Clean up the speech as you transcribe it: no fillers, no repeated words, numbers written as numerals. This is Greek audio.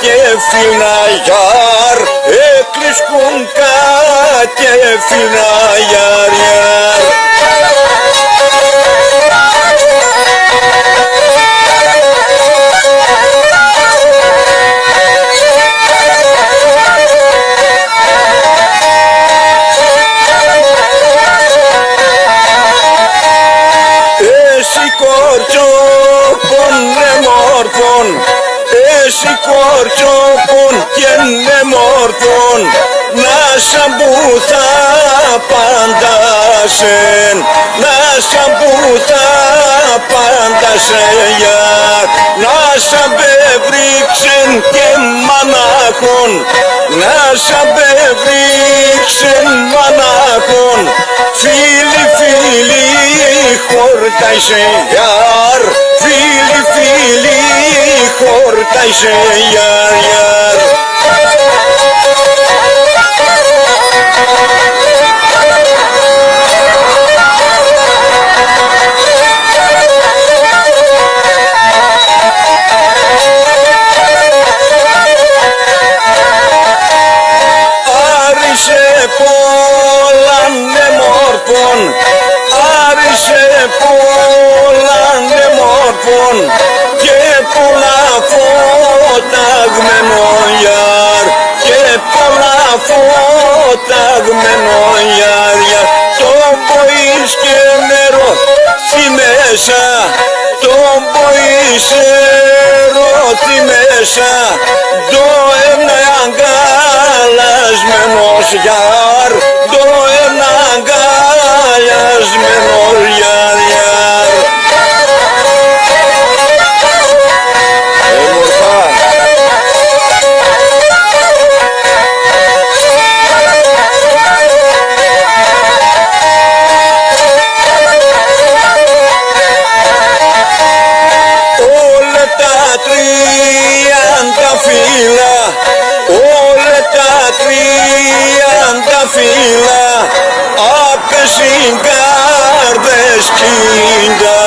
και φίνα γιάρ, έκλεισκουν και φίνα γιάρ γιάρ. Εσύ κορτσόπον και νεμόρφων να σαν που θα παντάσεν, να σαν που θα παντάσεν γιάρ, να σαν πευρίξεν και μανάχων, να σαν πευρίξεν μανάχων, φίλοι φίλοι χορτάισεν γιάρ, φίλοι φίλοι χορτάισεν γιάρ γιάρ. Άρισε πολλάν νεμόρφων, άρισε πολλάν νεμόρφων και πολλά φωταγμένο γιάρ, και πολλά φωταγμένο γιάρ γιάρ. Τον ποείς και νερό στη μέσα, τον ποείς νερό στη μέσα, το ένα αγκαλιασμένος γιάρ, το ένα αγκαλιασμένος γιάρ γιάρ. Όλα τα τριάντα φύλλα απ' τις συγκάρδες κίντα.